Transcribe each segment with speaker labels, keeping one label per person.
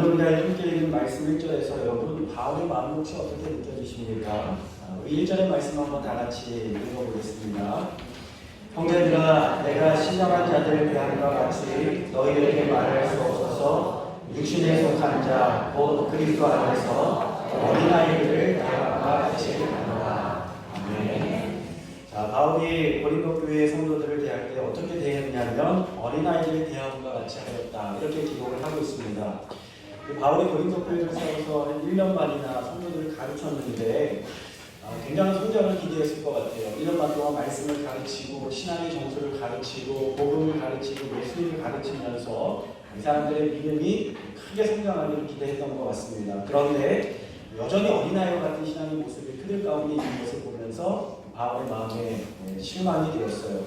Speaker 1: 오늘 우리가 함께 읽은 말씀 1절에서 여러분 바울의 마음 혹시 어떻게 느껴지십니까? 우리 1절의 말씀 한번 다 같이 읽어보겠습니다. 형제들아 내가 신령한 자들을 대함과 같이 너희에게 말할 수 없어서 육신에 속한 자 곧 그리스도 안에서 어린아이들을 대함과 같이 하노라. 아멘. 자, 바울이 고린도 교회의 성도들을 대할 때 어떻게 대했냐면 어린아이들을 대함과 같이 하였다 이렇게 기록을 하고 있습니다. 바울이 고린도 교회를 세워서 한 1년 반이나 성도들을 가르쳤는데 굉장한 성장을 기대했을 것 같아요. 1년 반 동안 말씀을 가르치고 신앙의 정수를 가르치고 복음을 가르치고 예수님을 가르치면서 이 사람들의 믿음이 크게 성장하기를 기대했던 것 같습니다. 그런데 여전히 어린아이와 같은 신앙의 모습이 그들 가운데 있는 것을 보면서 바울의 마음에 실망이 되었어요.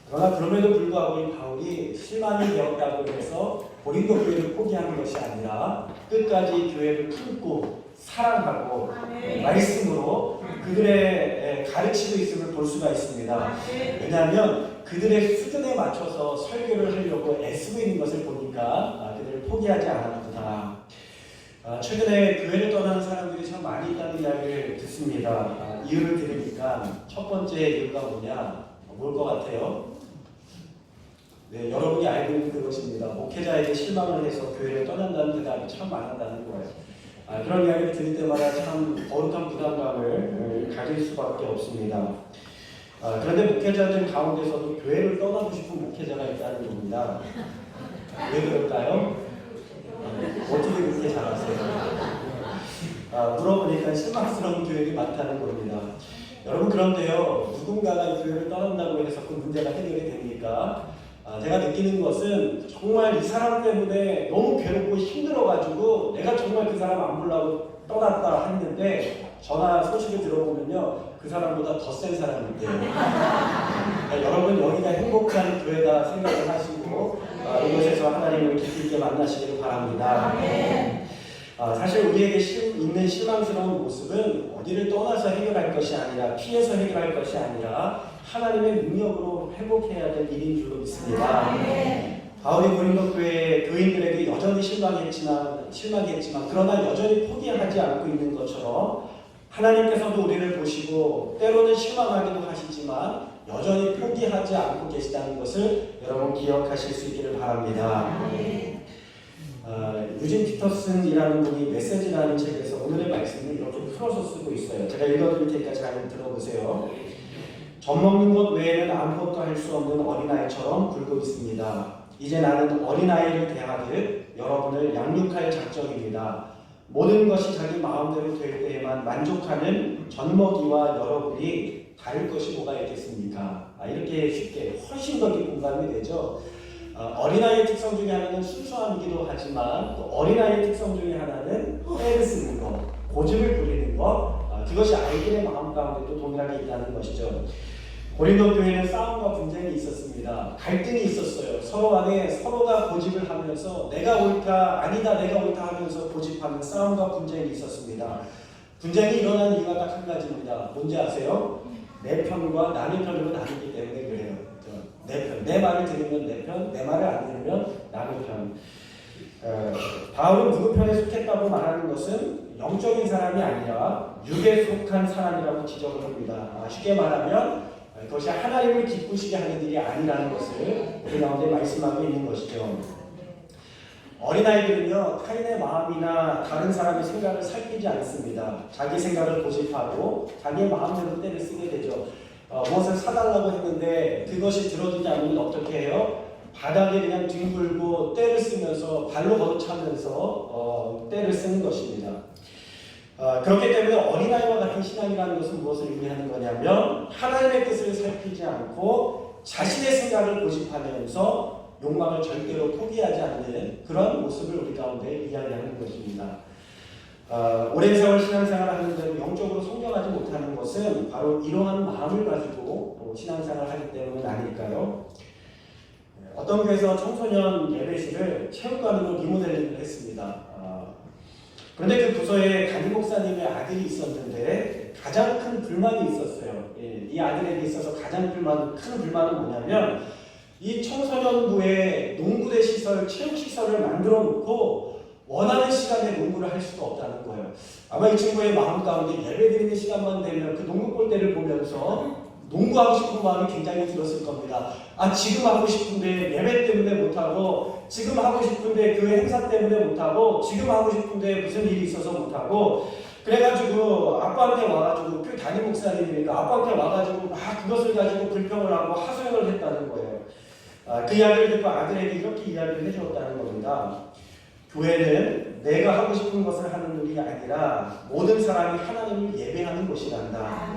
Speaker 1: 그러나 그럼에도 불구하고 이 바울이 실망이 되었다고 해서 고린도 교회를 포기하는 것이 아니라 끝까지 교회를 품고 사랑하고 말씀으로 그들의 가르치고 있음을 볼 수가 있습니다. 왜냐하면 그들의 수준에 맞춰서 설교를 하려고 애쓰고 있는 것을 보니까 그들을 포기하지 않았구나. 최근에 교회를 떠나는 사람들이 참 많이 있다는 이야기를 듣습니다. 이유를 들으니까 첫 번째 이유가 뭐냐? 뭘 것 같아요? 네, 여러분이 알고 있는 그것입니다. 목회자에게 실망을 해서 교회를 떠난다는 대답이 참 많았다는 거예요. 그런 이야기를 들을 때마다 참 거룩한 부담감을 가질 수밖에 없습니다. 그런데 목회자들 가운데서도 교회를 떠나고 싶은 목회자가 있다는 겁니다. 왜 그럴까요? 어떻게 그렇게 잘하세요? 물어보니까 실망스러운 교회들이 많다는 겁니다. 여러분 그런데요, 누군가가 교회를 떠난다고 해서 그 문제가 해결이 됩니까? 제가 느끼는 것은 정말 이 사람 때문에 너무 괴롭고 힘들어가지고 내가 정말 그 사람 안 보려고 떠났다 했는데 전화 소식을 들어보면요 그 사람보다 더 센 사람이 있대요. 그러니까 여러분 여기가 행복한 교회다 생각을 하시고 이곳에서 하나님을 깊이 있게 만나시기를 바랍니다. 사실 우리에게 있는 실망스러운 모습은 어디를 떠나서 해결할 것이 아니라 피해서 해결할 것이 아니라 하나님의 능력으로 회복해야 될 일인 줄로 믿습니다. 바울이 고린도 교회 교인들에게 여전히 실망했지만 그러나 여전히 포기하지 않고 있는 것처럼 하나님께서도 우리를 보시고 때로는 실망하기도 하시지만 여전히 포기하지 않고 계시다는 것을 여러분 기억하실 수 있기를 바랍니다. 유진 피터슨이라는 분이 메시지라는 책에서 오늘의 말씀을 이렇게 풀어서 쓰고 있어요. 제가 읽어드릴 테니까 잘 들어보세요. 젖 먹는 것 외에는 아무것도 할 수 없는 어린아이처럼 굴고 있습니다. 이제 나는 어린아이를 대하듯 여러분을 양육할 작정입니다. 모든 것이 자기 마음대로 될 때에만 만족하는 젖먹이와 여러분이 다를 것이 뭐가 있겠습니까? 이렇게 쉽게 훨씬 더 공감이 되죠. 어린아이의 특성 중에 하나는 순수함이기도 하지만 또 어린아이의 특성 중에 하나는 때를 쓰는 것, 고집을 부리는 것, 그것이 아이들의 마음 가운데 또 동일하게 있다는 것이죠. 고린도 교회는 싸움과 분쟁이 있었습니다. 갈등이 있었어요. 서로 간에 서로가 고집을 하면서 내가 옳다, 아니다, 내가 옳다 하면서 고집하는 싸움과 분쟁이 있었습니다. 분쟁이 일어나는 이유가 딱 한 가지입니다. 뭔지 아세요? 내 편과 남의 편으로 나누기 때문에 그래요. 내 편, 내 말을 들으면 내 편, 내 말을 안 들으면 남의 편. 바울은 누구 편에 속했다고 말하는 것은 영적인 사람이 아니라 육에 속한 사람이라고 지적을 합니다. 쉽게 말하면 그것이 하나님을 기쁘시게 하는 일이 아니라는 것을 우리 가운데 말씀하고 있는 것이죠. 어린아이들은요 타인의 마음이나 다른 사람의 생각을 살피지 않습니다. 자기 생각을 고집하고 자기의 마음대로 때를 쓰게 되죠. 무엇을 사달라고 했는데 그것이 들어주지 않으면 어떻게 해요? 바닥에 그냥 뒹굴고 때를 쓰면서 발로 걷어차면서 때를 쓰는 것입니다. 그렇기 때문에 어린아이와 같은 신앙이라는 것은 무엇을 의미하는 거냐면 하나님의 뜻을 살피지 않고 자신의 생각을 고집하면서 욕망을 절대로 포기하지 않는 그런 모습을 우리 가운데 이야기하는 것입니다. 오랜 세월 신앙생활을 하는데도 영적으로 성장하지 못하는 것은 바로 이러한 마음을 가지고 신앙생활을 하기 때문은 아닐까요? 어떤 교회에서 청소년 예배실을 체육관으로 리모델링을 했습니다. 그런데 그 부서에 담임 목사님의 아들이 있었는데 가장 큰 불만이 있었어요. 이 아들에게 있어서 가장 큰 불만은 뭐냐면 이 청소년부에 농구대 시설, 체육시설을 만들어 놓고 원하는 시간에 농구를 할 수가 없다는 거예요. 아마 이 친구의 마음 가운데 예배드리는 시간만 되면 그 농구 골대를 보면서 농구하고 싶은 마음이 굉장히 들었을 겁니다. 지금 하고 싶은데 예배 때문에 못하고, 지금 하고 싶은데 교회 행사 때문에 못하고, 지금 하고 싶은데 무슨 일이 있어서 못하고, 그래가지고 아빠한테 와가지고, 그 담임 목사님이니까 아빠한테 와가지고 막 그것을 가지고 불평을 하고 하소연을 했다는 거예요. 그 이야기를 듣고 아들에게 이렇게 이야기를 해주었다는 겁니다. 교회는 내가 하고 싶은 것을 하는 일이 아니라 모든 사람이 하나님을 예배하는 곳이란다.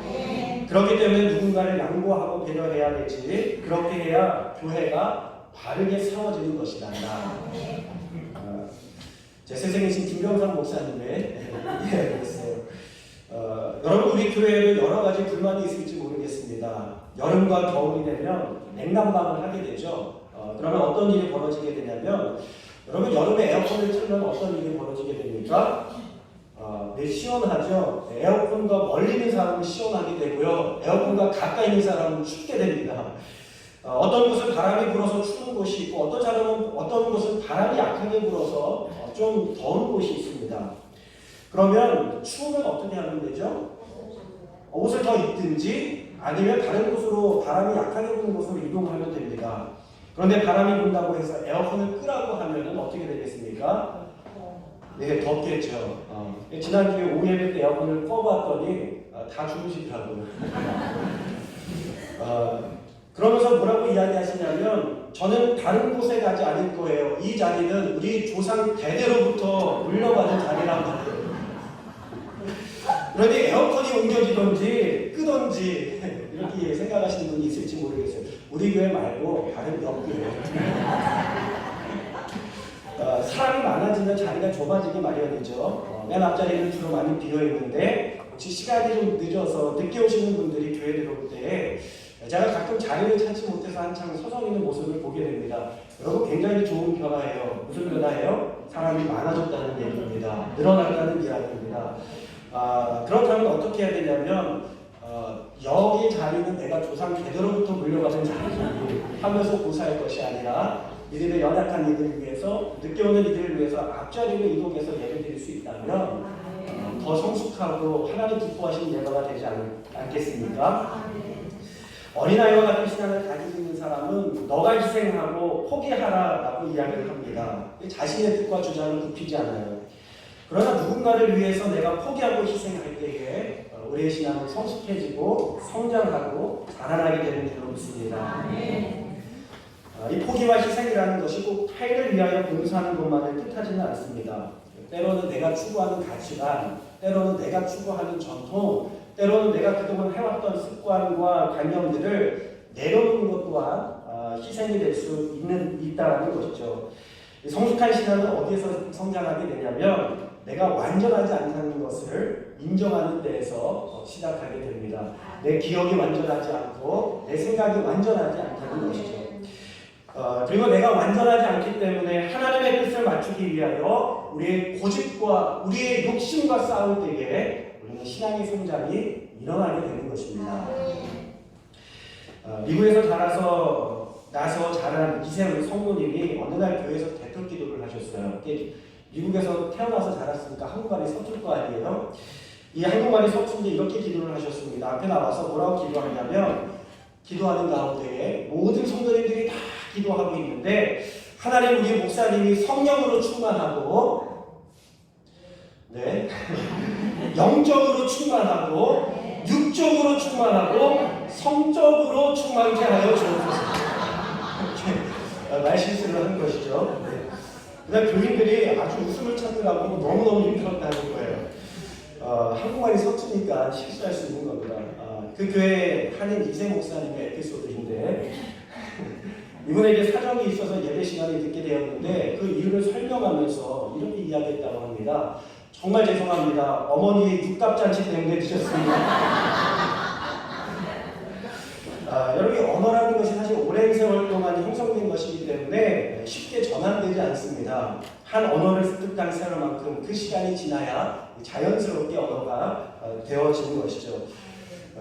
Speaker 1: 그렇기 때문에 누군가를 양보하고 배려해야 되지, 그렇게 해야 교회가 바르게 세워지는 것이란다. 제 선생님이신 김병상 목사님의 이야기였어요. 여러분, 우리 교회에는 여러 가지 불만이 있을지 모르겠습니다. 여름과 겨울이 되면 냉난방을 하게 되죠. 그러면 어떤 일이 벌어지게 되냐면, 여러분, 여름에 에어컨을 틀면 어떤 일이 벌어지게 됩니까? 네, 시원하죠. 에어컨과 멀리 있는 사람은 시원하게 되고요, 에어컨과 가까이 있는 사람은 춥게 됩니다. 어떤 곳은 바람이 불어서 추운 곳이 있고, 어떤 곳은 바람이 약하게 불어서 좀 더운 곳이 있습니다. 그러면 추우면 어떻게 하면 되죠? 옷을 더 입든지 아니면 다른 곳으로, 바람이 약하게 부는 곳으로 이동하면 됩니다. 그런데 바람이 분다고 해서 에어컨을 끄라고 하면 어떻게 되겠습니까? 네, 덥겠죠. 지난주에 오예배 때 에어컨을 꺼봤더니 다 주무시더라고요. 그러면서 뭐라고 이야기하시냐면, 저는 다른 곳에 가지 않을 거예요. 이 자리는 우리 조상 대대로부터 물려받은 자리란 말이에요. 그런데 에어컨이 옮겨지던지 끄던지 이렇게 생각하시는 분이 있을지 모르겠어요. 우리 교회 말고 다른 옆 교회. 사람이 많아지면 자리가 좁아지기 마련이죠. 맨 앞자리는 주로 많이 비어있는데, 혹시 시간이 좀 늦어서 늦게 오시는 분들이 교회 들어올 때 제가 가끔 자리를 찾지 못해서 한창 서성이는 모습을 보게 됩니다. 여러분, 굉장히 좋은 변화예요. 무슨 변화예요? 사람이 많아졌다는 얘기입니다. 늘어났다는 이야기입니다. 그렇다면 어떻게 해야 되냐면, 여기 자리는 내가 조상 대대로부터 물려받은 자리를 하면서 고사할 것이 아니라, 이들의 연약한 이들을 위해서, 늦게 오는 이들을 위해서 앞자리로 이동해서 예배드릴 수 있다면 더 성숙하고 하나님 기뻐하시는 예배가 되지 않겠습니까? 어린아이와 같은 신앙을 가지고 있는 사람은 너가 희생하고 포기하라라고 이야기를 합니다. 자신의 뜻과 주장을 굽히지 않아요. 그러나 누군가를 위해서 내가 포기하고 희생할 때에 우리의 신앙은 성숙해지고 성장하고 자라나게 되는 줄로 믿습니다. 이 포기와 희생이라는 것이 꼭 타인을 위하여 봉사하는 것만을 뜻하지는 않습니다. 때로는 내가 추구하는 가치관, 때로는 내가 추구하는 전통, 때로는 내가 그동안 해왔던 습관과 관념들을 내려놓는 것 또한 희생이 될 수 있다는 것이죠. 성숙한 신앙은 어디에서 성장하게 되냐면, 내가 완전하지 않다는 것을 인정하는 데에서 시작하게 됩니다. 내 기억이 완전하지 않고 내 생각이 완전하지 않다는 것이죠. 그리고 내가 완전하지 않기 때문에 하나님의 뜻을 맞추기 위하여 우리의 고집과 우리의 욕심과 싸울 때에 우리는 신앙의 성장이 일어나게 되는 것입니다. 미국에서 나서 자란 이세훈 성모님이 어느 날 교회에서 대표 기도를 하셨어요. 미국에서 태어나서 자랐으니까 한국말이 서툴 거 아니에요? 이 한국말이 서툰데 이렇게 기도를 하셨습니다. 앞에 나와서 뭐라고 기도하냐면, 기도하는 가운데에 모든 성도님들이 다 기도하고 있는데, 하나님, 우리 목사님이 성령으로 충만하고, 네, 영적으로 충만하고, 육적으로 충만하고, 성적으로 충만케 하여 주옵소서. 말실수를 하는 것이죠. 네. 그다음 교인들이 아주 웃음을 찾느라고 너무너무 힘들었다는 거예요. 한국말이 서투니까 실수할 수 있는 겁니다. 그 교회 한인 이세 목사님의 에피소드인데, 이분에게 사정이 있어서 예배 시간에 듣게 되었는데 그 이유를 설명하면서 이렇게 이야기했다고 합니다. 정말 죄송합니다. 어머니의 육갑잔치 때문에 늦었습니다. 여러분, 언어라는 것이 사실 오랜 세월 동안 형성된 것이기 때문에 쉽게 전환되지 않습니다. 한 언어를 습득한 세월만큼 그 시간이 지나야 자연스럽게 언어가 되어지는 것이죠.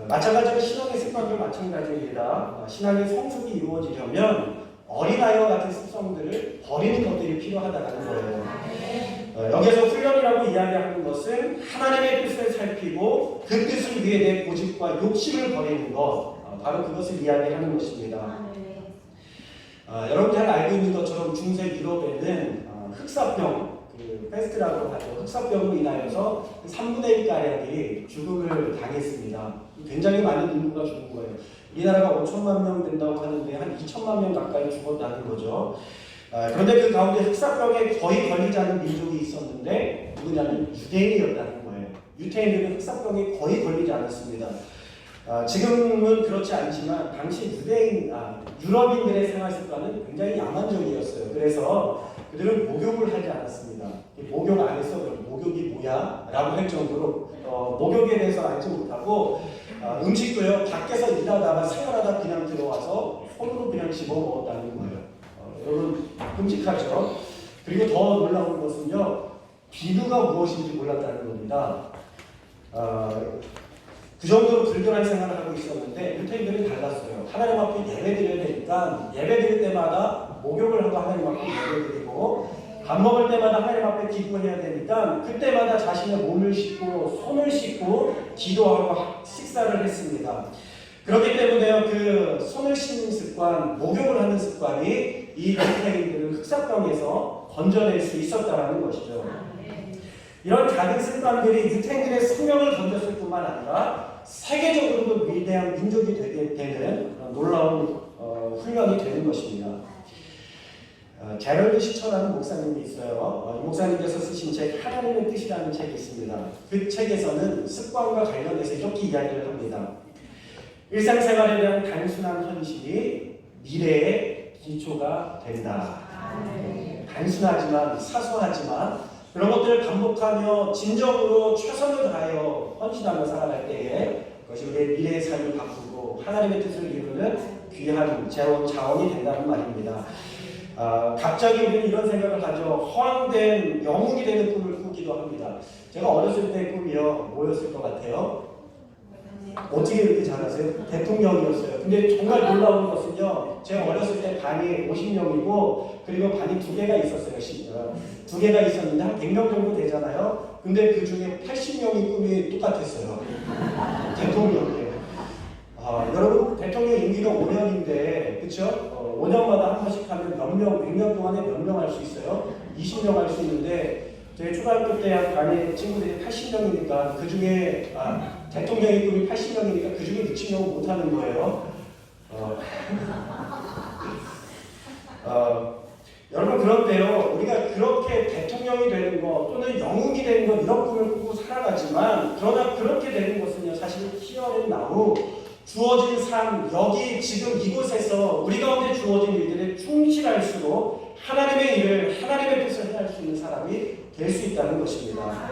Speaker 1: 마찬가지로 신앙의 습관도 마찬가지입니다. 신앙의 성숙이 이루어지려면 어린아이와 같은 습성들을 버리는 것들이 필요하다는 거예요. 여기에서 훈련이라고 이야기하는 것은 하나님의 뜻을 살피고 그 뜻을 위해 내 고집과 욕심을 버리는 것, 바로 그것을 이야기하는 것입니다. 여러분 잘 알고 있는 것처럼 중세 유럽에는 흑사병, 페스트라고 하죠. 흑사병으로 인하여서 3분의 1가량이 죽음을 당했습니다. 굉장히 많은 인구가 죽은 거예요. 우리나라가 5천만 명 된다고 하는데 한 2천만 명 가까이 죽었다는 거죠. 그런데 그 가운데 흑사병에 거의 걸리지 않은 민족이 있었는데 누구냐면 유대인이었다는 거예요. 유대인들은 흑사병에 거의 걸리지 않았습니다. 지금은 그렇지 않지만 당시 유럽인들의 생활 습관은 굉장히 야만적이었어요. 그래서 그들은 목욕을 하지 않았습니다. 목욕 안 해서 목욕이 뭐야? 라고 할 정도로 목욕에 대해서 알지 못하고 음식도요 밖에서 일하다가 생활하다 그냥 들어와서 손으로 그냥 집어 먹었다는 거예요. 여러분 끔찍하죠? 그리고 더 놀라운 것은요 비누가 무엇인지 몰랐다는 겁니다. 그 정도로 불결한 생활을 하고 있었는데 유태인들은 달랐어요. 하나님 앞에 예배드려야 되니까 예배드릴 때마다 목욕을 하고 하나님 앞에 예배드리고 밥 먹을 때마다 하나님 앞에 기도해야 되니까 그때마다 자신의 몸을 씻고 손을 씻고 기도하고 식사를 했습니다. 그렇기 때문에 그 손을 씻는 습관, 목욕을 하는 습관이 이 유태인들을 흑사병에서 건져낼 수 있었다는 것이죠. 이런 작은 습관들이 유태인들의 생명을 건졌을 뿐만 아니라 세계적으로도 위대한 민족이 되게 되는 놀라운 훈련이 되는 것입니다. 제럴드 시처라는 목사님이 있어요. 이 목사님께서 쓰신 책 하나님의 뜻이라는 책이 있습니다. 그 책에서는 습관과 관련해서 이렇게 이야기를 합니다. 일상생활에 대한 단순한 현실이 미래의 기초가 된다. 단순하지만 사소하지만 그런 것들을 반복하며 진정으로 최선을 다하여 헌신하며 살아갈 때에 그것이 우리의 미래의 삶을 바꾸고 하나님의 뜻을 이루는 귀한 자원이 된다는 말입니다. 갑자기 우리는 이런 생각을 하죠. 허황된 영웅이 되는 꿈을 꾸기도 합니다. 제가 어렸을 때 꿈이요 뭐였을 것 같아요? 어떻게 이렇게 잘하세요? 대통령이었어요. 근데 정말 놀라운 것은요, 제가 어렸을 때 반이 50명이고, 그리고 반이 2개가 있었어요. 2개가 있었는데 한 100명 정도 되잖아요. 근데 그 중에 80명이 꿈이 똑같았어요. 대통령이에요. 여러분, 대통령 임기가 5년인데, 그쵸? 5년마다 한 번씩 하면 몇 명, 100년 동안에 몇 명 할 수 있어요? 20명 할 수 있는데, 저희 초등학교 때 한 반에 친구들이 80명이니까 그 중에 대통령의 꿈이 80명이니까 그 중에 60명은 못하는 거예요. 여러분 그런데요 우리가 그렇게 대통령이 되는 것 또는 영웅이 되는 것 이런 꿈을 꾸고 살아가지만 그러나 그렇게 되는 것은요 사실 here and now 주어진 삶 여기 지금 이곳에서 우리 가운데 주어진 일들에 충실할수록 하나님의 일을 하나님의 뜻을 행할 수 있는 사람이 될 수 있다는 것입니다.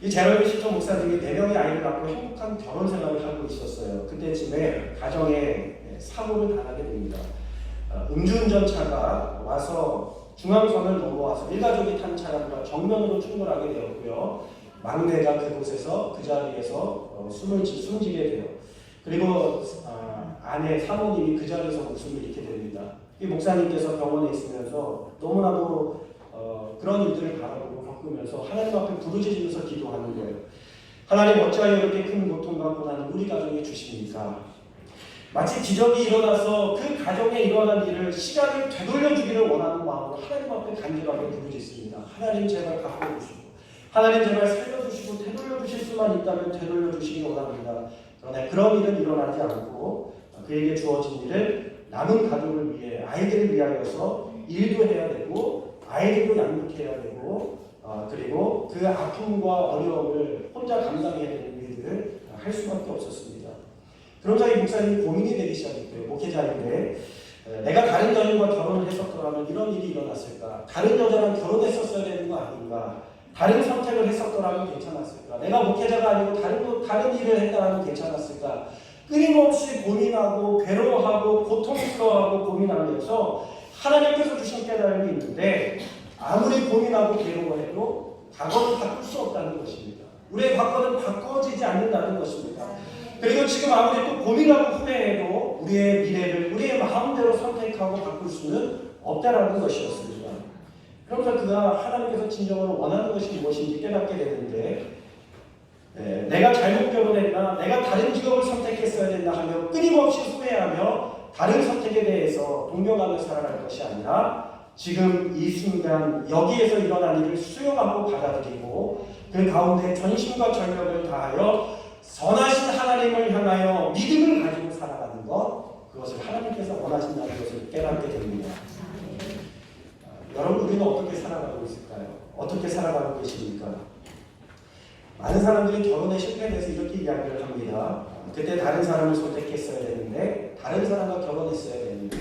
Speaker 1: 이 제럴드 시처 목사님이 4명의 아이를 낳고 행복한 결혼 생활을 하고 있었어요. 그때쯤에 가정에 사고를 당하게 됩니다. 음주운전차가 와서 중앙선을 넘어와서 일가족이 탄 차량과 정면으로 충돌하게 되었고요. 막내가 그곳에서 그 자리에서 숨지게 돼요. 그리고 아내 사모님이 그 자리에서 목숨을 잃게 됩니다. 이 목사님께서 병원에 있으면서 너무나도 그런 일들을 바라보고 겪으면서 하나님 앞에 부르짖으면서 기도하는 거예요. 하나님 어찌하여 이렇게 큰 고통과 고난을 우리 가정에 주십니까? 마치 기적이 일어나서 그 가정에 일어난 일을 시간을 되돌려 주기를 원하는 마음으로 하나님 앞에 간절하게 부르짖습니다. 하나님 제발 바꿔주시고 하나님 제발 살려주시고 되돌려 주실 수만 있다면 되돌려 주시기 원합니다. 그러나 그런 일은 일어나지 않고 그에게 주어진 일을 남은 가족을 위해 아이들을 위하여서 일도 해야 되고 아이들도 양육해야 되고 그리고 그 아픔과 어려움을 혼자 감당해야 되는 일들을 할 수밖에 없었습니다. 그러자 이 목사님이 고민이 되기 시작했어요. 목회자인데 내가 다른 여인과 결혼을 했었더라면 이런 일이 일어났을까? 다른 여자랑 결혼했었어야 되는 거 아닌가? 다른 선택을 했었더라면 괜찮았을까? 내가 목회자가 아니고 다른 일을 했다면 괜찮았을까? 끊임없이 고민하고 괴로워하고 고통스러워하고 고민하면서 하나님께서 주신 깨달음이 있는데 아무리 고민하고 괴로워해도 과거를 바꿀 수 없다는 것입니다. 우리의 과거는 바꿔지지 않는다는 것입니다. 그리고 지금 아무리 또 고민하고 후회해도 우리의 미래를 우리의 마음대로 선택하고 바꿀 수는 없다는 것이었습니다. 그러면서 그가 하나님께서 진정으로 원하는 것이 무엇인지 깨닫게 되는데 내가 잘못 결혼했나, 내가 다른 직업을 선택했어야 됐나 하며 끊임없이 후회하며 다른 선택에 대해서 동경하며 살아갈 것이 아니라 지금 이 순간 여기에서 일어난 일을 수용하고 받아들이고 그 가운데 전심과 전력을 다하여 선하신 하나님을 향하여 믿음을 가지고 살아가는 것, 그것을 하나님께서 원하신다는 것을 깨닫게 됩니다. 여러분, 우리는 어떻게 살아가고 있을까요? 어떻게 살아가고 계십니까? 많은 사람들이 결혼에 실패해서 이렇게 이야기를 합니다. 그때 다른 사람을 선택했어야 되는데, 다른 사람과 결혼했어야 되는데,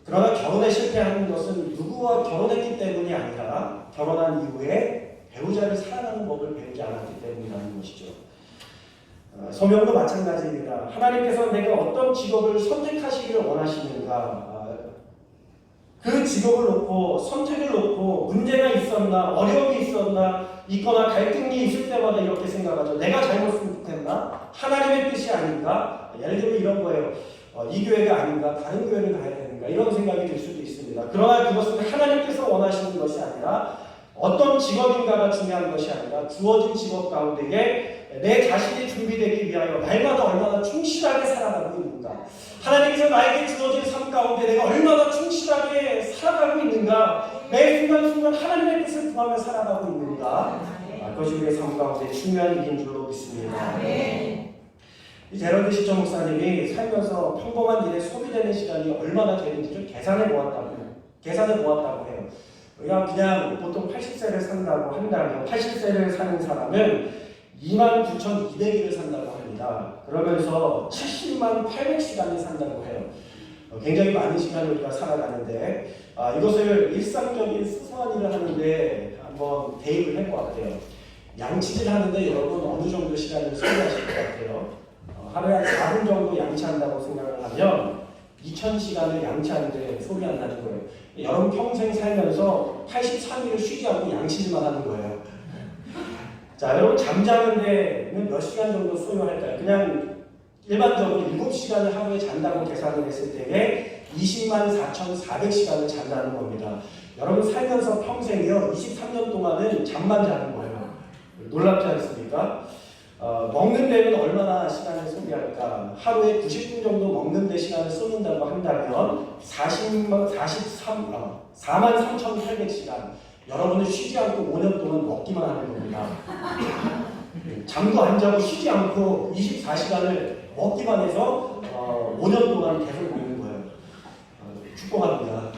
Speaker 1: 그러나 결혼에 실패하는 것은 누구와 결혼했기 때문이 아니라 결혼한 이후에 배우자를 사랑하는 법을 배우지 않았기 때문이라는 것이죠. 소명도 마찬가지입니다. 하나님께서 내가 어떤 직업을 선택하시기를 원하시는가, 그 직업을 놓고 선택을 놓고 문제가 있었나, 어려움이 있거나 갈등이 있을 때마다 이렇게 생각하죠. 내가 잘못 선택했나? 하나님의 뜻이 아닌가? 예를 들면 이런 거예요. 이 교회가 아닌가? 다른 교회를 가야 되는가? 이런 생각이 들 수도 있습니다. 그러나 그것은 하나님께서 원하시는 것이 아니라 어떤 직업인가가 중요한 것이 아니라 주어진 직업 가운데에 내 자신이 준비되기 위하여 날마다 얼마나 충실하게 살아가고 있는가, 하나님께서 나에게 주어진 삶 가운데 내가 얼마나 충실하게 살아가고 있는가, 매 순간순간 하나님의 뜻을 구하며 살아가고 있는가, 그것이 우리의 삶 가운데 중요한 일인 줄로 믿습니다. 이 제럴드 시청 목사님이 살면서 평범한 일에 소비되는 시간이 얼마나 되는지를 계산해 보았다고 해요. 그냥 보통 80세를 산다고 한다면 80세를 사는 사람은 29,200일을 산다고 합니다. 그러면서 70만 800시간을 산다고 해요. 굉장히 많은 시간을 우리가 살아가는데 이것을 일상적인 소소한 일을 하는데 한번 대입을 해보았대요. 양치질 하는데 여러분 어느 정도 시간을 소비하실 것 같아요? 하루에 한 4분 정도 양치한다고 생각을 하면 2,000시간을 양치하는데 소비한다는 거예요. 여러분 평생 살면서 83일을 쉬지 않고 양치질만 하는 거예요. 자, 여러분 잠자는데 몇 시간 정도 소요할까요? 그냥 일반적으로 7시간을 하루에 잔다고 계산을 했을 때에 204,400시간을 잔다는 겁니다. 여러분 살면서 평생이요 23년 동안은 잠만 자는 거예요. 놀랍지 않습니까? 먹는 데는 얼마나 시간을 소비할까? 하루에 90분 정도 먹는 데 시간을 쏟는다고 한다면 43,800시간. 여러분은 쉬지 않고 5년 동안 먹기만 하는 겁니다. 잠도 안 자고 쉬지 않고 24시간을 먹기만 해서 5년 동안 계속 먹는 거예요. 축복합니다.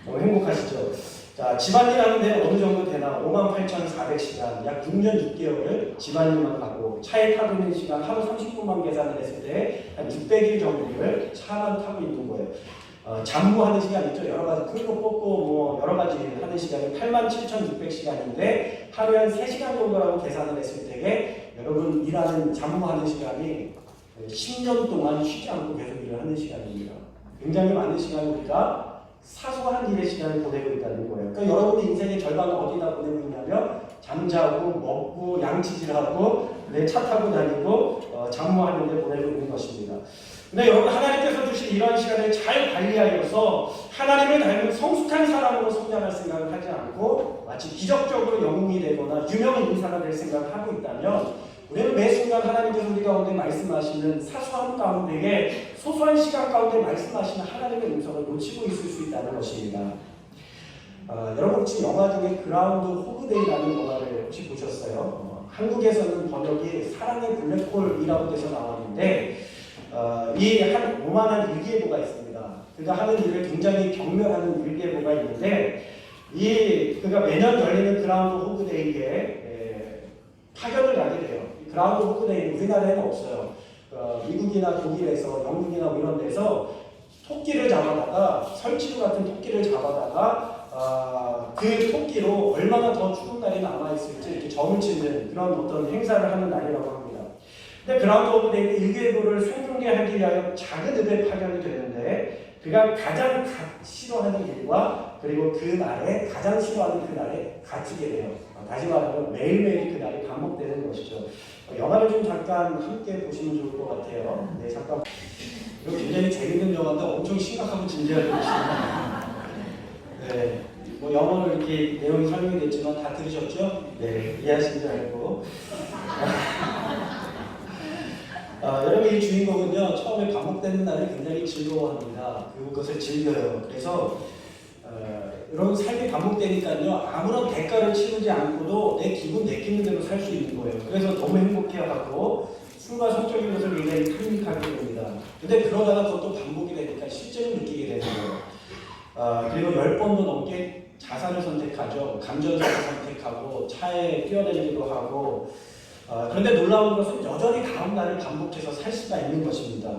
Speaker 1: 너무 행복하시죠? 자, 집안일 하는데 어느 정도 되나? 58,400시간, 약 6년 6개월을 집안일만 하고 차에 타고 있는 시간 하루 30분만 계산을 했을 때 한 600일 정도를 차만 타고 있는 거예요. 잠무하는 시간 있죠. 여러 가지 풀고 뽑고 뭐 여러 가지 하는 시간이 87,600시간인데 하루에 한 3시간 정도라고 계산을 했을 때에 여러분 일하는 잠무하는 시간이 10년 동안 쉬지 않고 계속 일을 하는 시간입니다. 굉장히 많은 시간을 우리가 사소한 일의 시간을 보내고 있다는 거예요. 그러니까 여러분의 인생의 절반을 어디다 보내고 있냐면 잠자고 먹고 양치질하고 내 차 타고 다니고 잠무하는 데 보내고 있는 것입니다. 근데 여러분 하나님께서 주신 이러한 시간을 잘 관리하여서 하나님을 닮은 성숙한 사람으로 성장할 생각을 하지 않고 마치 기적적으로 영웅이 되거나 유명 인사가 될 생각을 하고 있다면 우리는 매 순간 하나님께서 우리 가운데 말씀하시는 사소한 가운데에 소소한 시간 가운데 말씀하시는 하나님의 음성을 놓치고 있을 수 있다는 것입니다. 여러분 혹시 영화 중에 그라운드 호그데이라는 영화를 혹시 보셨어요? 한국에서는 번역이 사랑의 블랙홀이라고 돼서 나왔는데 이 한 오만한 일기예보가 있습니다. 그가 하는 일을 굉장히 경멸하는 일기예보가 있는데 그가 매년 열리는 그라운드 호그데이에 파견을 가게 돼요. 그라운드 호그데이는 우리나라에는 없어요. 미국이나 독일에서 영국이나 뭐 이런 데서 토끼를 잡아다가 설치류 같은 토끼를 잡아다가 그 토끼로 얼마나 더 추운 날이 남아있을지 이렇게 점을 치는 그런 어떤 행사를 하는 날이라고 합니다. 근데 그라운드 호그데이 일기예보를 생중계하기 위하여 작은 읍에 파견이 되는데 그가 가장 싫어하는 일과 그리고 그 날에 가장 싫어하는 그 날에 갇히게 돼요. 다시 말하면 매일매일 그 날이 반복되는 것이죠. 영화를 좀 잠깐 함께 보시면 좋을 것 같아요. 네, 잠깐. 이거 굉장히 재밌는 영화인데 엄청 심각하고 진지하게 보시면 네, 뭐 영어로 이렇게 내용이 설명이 됐지만 다 들으셨죠? 네, 이해하신 줄 알고. 여러분 이 주인공은요 처음에 반복되는 날을 굉장히 즐거워합니다. 그리고 그것을 즐겨요. 그래서 이런 삶이 반복되니까요 아무런 대가를 치르지 않고도 내 기분 내키는 대로 살 수 있는 거예요. 그래서 너무 행복해하고 술과 성적인 것을 굉장히 클리닉하게 됩니다. 근데 그러다가 그것도 반복이 되니까 실제로 느끼게 되는 거예요. 그리고 10번도 넘게 자살을 선택하죠. 감전사를 선택하고 차에 뛰어다니기도 하고 그런데 놀라운 것은 여전히 다음 날을 반복해서 살 수가 있는 것입니다.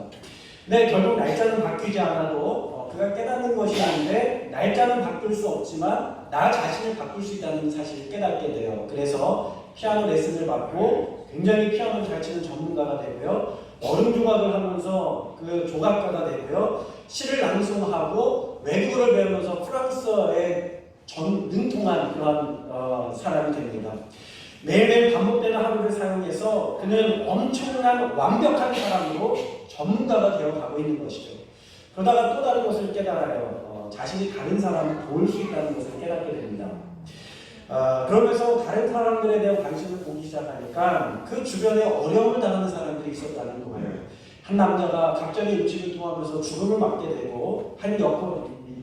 Speaker 1: 근데 결국 날짜는 바뀌지 않아도 그가 깨닫는 것이 아닌데 날짜는 바꿀 수 없지만 나 자신을 바꿀 수 있다는 사실을 깨닫게 돼요. 그래서 피아노 레슨을 받고 굉장히 피아노를 잘 치는 전문가가 되고요. 얼음 조각을 하면서 그 조각가가 되고요. 시를 낭송하고 외국어를 배우면서 프랑스어에 능통한 그런 사람이 됩니다. 매일매일 반복되는 하루를 사용해서 그는 엄청난 완벽한 사람으로 전문가가 되어가고 있는 것이죠. 그러다가 또 다른 것을 깨달아요. 자신이 다른 사람을 도울 수 있다는 것을 깨닫게 됩니다. 그러면서 다른 사람들에 대한 관심을 보기 시작하니까 그 주변에 어려움을 당하는 사람들이 있었다는 거예요. 한 남자가 갑자기 음식을 토하면서 죽음을 맞게 되고 한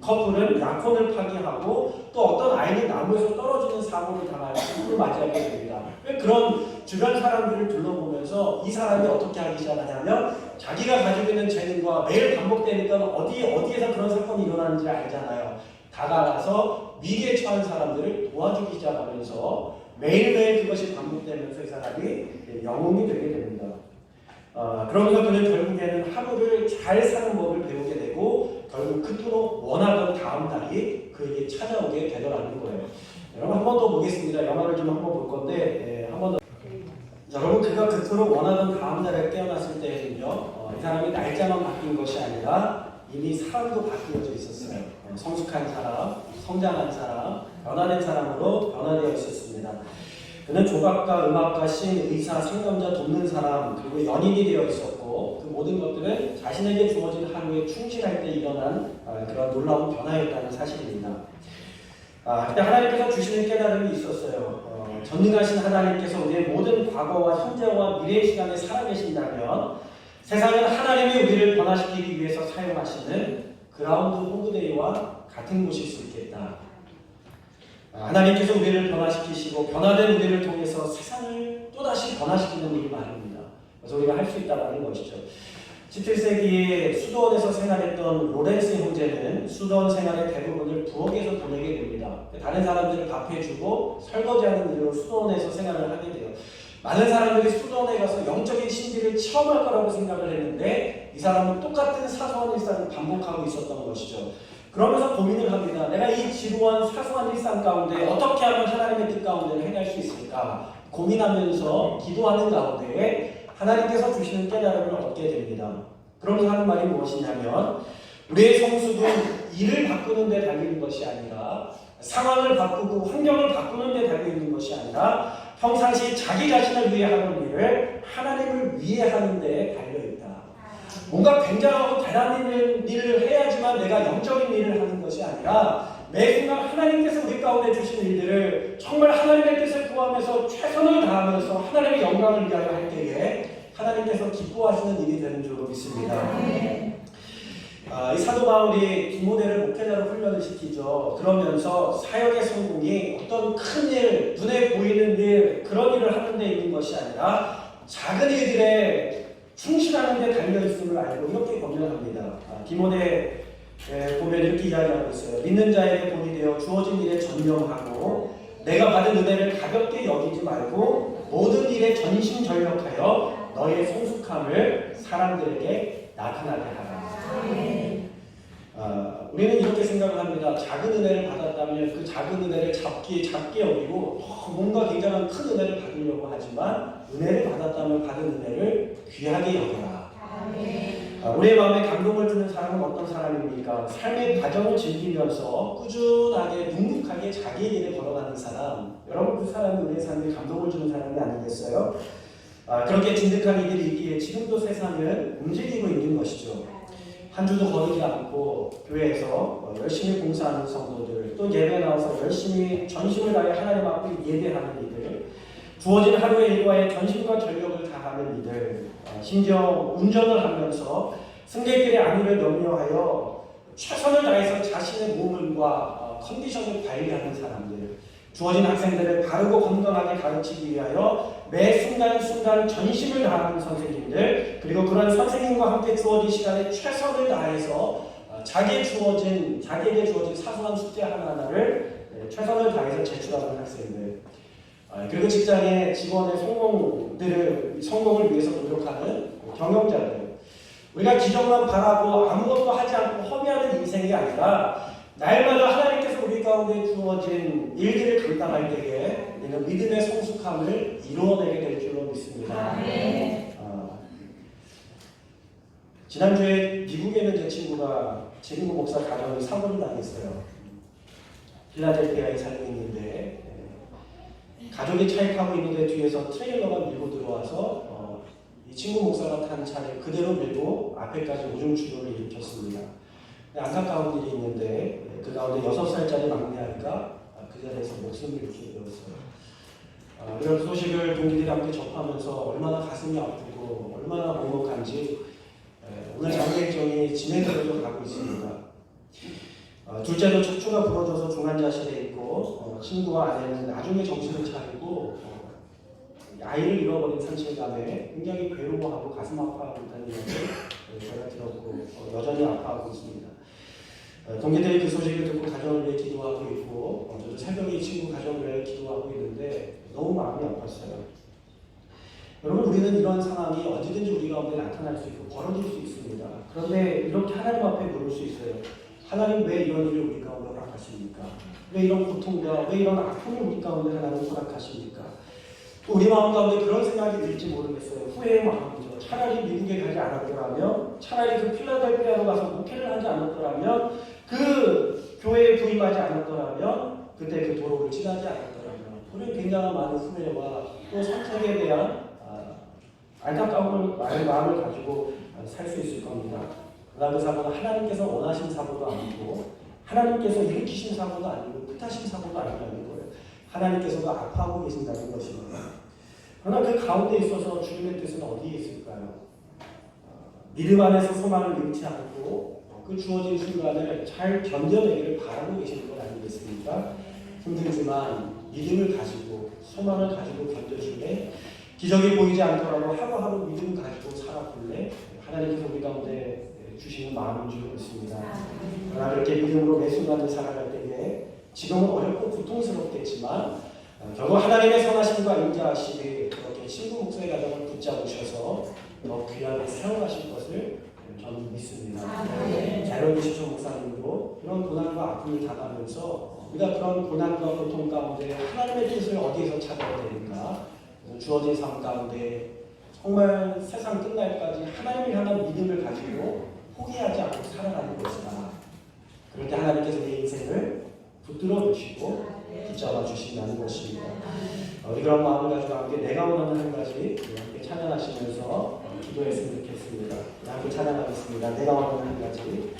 Speaker 1: 커플은 약혼을 파기하고 또 어떤 아이는 나무에서 떨어지는 사고를 당하여 죽음을 맞이하게 됩니다. 그런 주변 사람들을 둘러보면서 이 사람이 어떻게 하기 시작하냐면 자기가 가지고 있는 재능과 매일 반복되니까 어디에서 그런 사건이 일어나는지 알잖아요. 다가가서 위기에 처한 사람들을 도와주기 시작하면서 매일매일 그것이 반복되면서 이 사람이 영웅이 되게 됩니다. 그러면서 그는 결국에는 하루를 잘 사는 법을 배우게 되고 결국 그토록 원하던 다음 날이 그에게 찾아오게 되더라는 거예요. 여러분 한 번 더 보겠습니다. 영화를 좀 한번 볼 건데 한 번 더. 여러분 그가 그토록 원하던 다음 날에 깨어났을 때는요 이 사람이 날짜만 바뀐 것이 아니라 이미 사람도 바뀌어져 있었어요. 성숙한 사람, 성장한 사람, 변화된 사람으로 변화되어 있었습니다. 그는 조각가, 음악가, 시인, 의사, 상담자, 돕는 사람, 그리고 연인이 되어 있었고 그 모든 것들은 자신에게 주어진 하루에 충실할 때 일어난 그런 놀라운 변화였다는 사실입니다. 그때 하나님께서 주시는 깨달음이 있었어요. 전능하신 하나님께서 우리의 모든 과거와 현재와 미래의 시간에 살아계신다면 세상은 하나님이 우리를 변화시키기 위해서 사용하시는 그라운드 호그데이와 같은 곳일 수 있겠다. 하나님께서 우리를 변화시키시고 변화된 우리를 통해서 세상을 또다시 변화시키는 일이 말입니다. 그래서 우리가 할 수 있다는 것이죠. 17세기에 수도원에서 생활했던 로렌스 형제는 수도원 생활의 대부분을 부엌에서 보내게 됩니다. 다른 사람들을 밥해주고 설거지하는 일로 수도원에서 생활을 하게 돼요. 많은 사람들이 수도원에 가서 영적인 신비를 체험할 거라고 생각을 했는데 이 사람은 똑같은 사소한 일상을 반복하고 있었던 것이죠. 그러면서 고민을 합니다. 내가 이 지루한 사소한 일상 가운데 어떻게 하면 하나님의 뜻 가운데를 행할 수 있을까? 고민하면서 기도하는 가운데 하나님께서 주시는 깨달음을 얻게 됩니다. 그러면서 하는 말이 무엇이냐면 우리의 성숙은 일을 바꾸는 데 달리는 것이 아니라 상황을 바꾸고 환경을 바꾸는 데 달려있는 것이 아니라 평상시 자기 자신을 위해 하는 일을 하나님을 위해 하는 데 달려있다. 뭔가 굉장하고 대단한 일을 해야지만 내가 영적인 일을 하는 것이 아니라 매 순간 하나님께서 우리 가운데 주신 일들을 정말 하나님의 뜻을 구하면서 최선을 다하면서 하나님의 영광을 위하여 할 때에 하나님께서 기뻐하시는 일이 되는 줄 믿습니다. 이 사도 바울이 디모데를 목회자로 훈련을 시키죠. 그러면서 사역의 성공이 어떤 큰 일, 눈에 보이는 일, 그런 일을 하는 데 있는 것이 아니라 작은 일들에 충실하는 데 달려있음을 알고 이렇게 권면합니다. 디모데 보면 이렇게 이야기하고 있어요. 믿는 자에게 본이 되어 주어진 일에 전념하고 내가 받은 은혜를 가볍게 여기지 말고 모든 일에 전심전력하여 너의 성숙함을 사람들에게 나타나게 하라. 우리는 이렇게 생각을 합니다. 작은 은혜를 받았다면 그 작은 은혜를 작게 여기고 뭔가 굉장한 큰 은혜를 받으려고 하지만 은혜를 받았다면 받은 은혜를 귀하게 여겨라. 우리의 마음에 감동을 주는 사람은 어떤 사람입니까? 삶의 과정을 즐기면서 꾸준하게 묵묵하게 자기의 길을 걸어가는 사람. 여러분 그 사람이 우리의 삶에 감동을 주는 사람이 아니겠어요? 그렇게 진득한 이들이 있기에 지금도 세상은 움직이고 있는 것이죠. 한 주도 거르지 않고 교회에서 열심히 봉사하는 성도들, 이들, 또 예배 나와서 열심히 전심을 다해 하나님 앞에 예배하는 이들, 주어진 하루의 일과에 전심과 전력을 다하는 이들, 심지어 운전을 하면서 승객들의 안위를 염려하여 최선을 다해서 자신의 몸과 컨디션을 관리하는 사람들, 주어진 학생들을 바르고 건강하게 가르치기 위하여 매 순간순간 전심을 다하는 선생님들, 그리고 그런 선생님과 함께 주어진 시간에 최선을 다해서 자기에게 주어진 사소한 숙제 하나하나를 최선을 다해서 제출하는 학생들, 그리고 직장의 직원의 성공을 위해서 노력하는 경영자들, 우리가 기적만 바라고 아무것도 하지 않고 허비하는 인생이 아니라 날마다 하나님께서 우리 가운데 주어진 일들을 감당할 때에 우리는 믿음의 성숙함을 이루어내게 될 줄로 믿습니다. 지난주에 미국에 있는 제 친구 목사 가정이 사고를 당했어요. 필라델피아에 살고 있는데 가족이 차에 타고 있는데 뒤에서 트레일러가 밀고 들어와서 이 친구 목사가 탄 차를 그대로 밀고 앞에까지 우중충돌을 일으켰습니다. 안타까운 일이 있는데 그 가운데 6살짜리 막내 아이가 그 자리에서 목숨을 잃게 되었어요. 이런 소식을 동기들이 함께 접하면서 얼마나 가슴이 아프고 얼마나 먹먹한지 오늘 장례 일정이 진행되어서 가고 있습니다. 둘째도 척추가 부러져서 중환자실에 있고 친구와 아내는 나중에 정신을 차리고 아이를 잃어버린 상실감에 굉장히 괴로워하고 가슴 아파하고 있다는 이야기를 제가 들었고 여전히 아파하고 있습니다. 동기들이 그 소식을 듣고 가정을 위해 기도하고 있고 저도 새벽에 이 친구 가정을 위해 기도하고 있는데 너무 마음이 아팠어요. 여러분, 우리는 이런 상황이 언제든지 우리 가운데 나타날 수 있고 벌어질 수 있습니다. 그런데 이렇게 하나님 앞에 물을 수 있어요. 하나님, 왜 이런 일을 우리 가운데 허락하십니까? 왜 이런 고통과 왜 이런 아픔을 우리 가운데 하나님 허락하십니까? 또 우리 마음 가운데 그런 생각이 들지 모르겠어요. 후회의 마음이죠. 차라리 미국에 가지 않았더라면, 차라리 그 필라델피아로 가서 목회를 하지 않았더라면, 그 교회에 부임하지 않았더라면, 그때 그 도로를 지나지 않았더라면, 우리는 굉장한 많은 후회와 또 선택에 대한 안타까운 마음을 가지고 살 수 있을 겁니다. 그러나 그 사고는 하나님께서 원하신 사고도 아니고 하나님께서 일으키신 사고도 아니고 뜻하신 사고도 아니라는 거예요. 하나님께서도 아파하고 계신다는 것입니다. 그러나 그 가운데 있어서 주님의 뜻은 어디에 있을까요? 믿음 안에서 소망을 잃지 않고 그 주어진 순간을 잘 견뎌내기를 바라고 계시는 것 아니겠습니까? 힘들지만 믿음을 가지고 소망을 가지고 견뎌줄래? 기적이 보이지 않더라도 하루하루 믿음 가지고 살아볼래? 하나님께서 우리 가운데 주시는 마음인 줄 믿습니다. 그러나 그렇게 믿음으로 매 순간을 살아갈 때에 지금은 어렵고 고통스럽겠지만 결국 하나님의 선하심과 인자하심이 그렇게 신부 목사의 가정을 붙잡으셔서 더 귀하게 사용하실 것을 저는 믿습니다. 자유로운 시초 목사님으로 이런 고난과 아픔이 다가면서 우리가 그런 고난과 고통 가운데 하나님의 뜻을 어디에서 찾아야 되는가? 주어진 삶 가운데 정말 세상 끝날까지 하나님을 향한 믿음을 가지고 포기하지 않고 살아가는 것이다. 그럴 때 하나님께서 내 인생을 붙들어 주시고 붙잡아 주신다는 것입니다. 우리 그런 마음을 가지고 함께 내가 원하는 한 가지 함께 찬양하시면서 기도했으면 좋겠습니다. 함께 찬양하겠습니다. 내가 원하는 한 가지.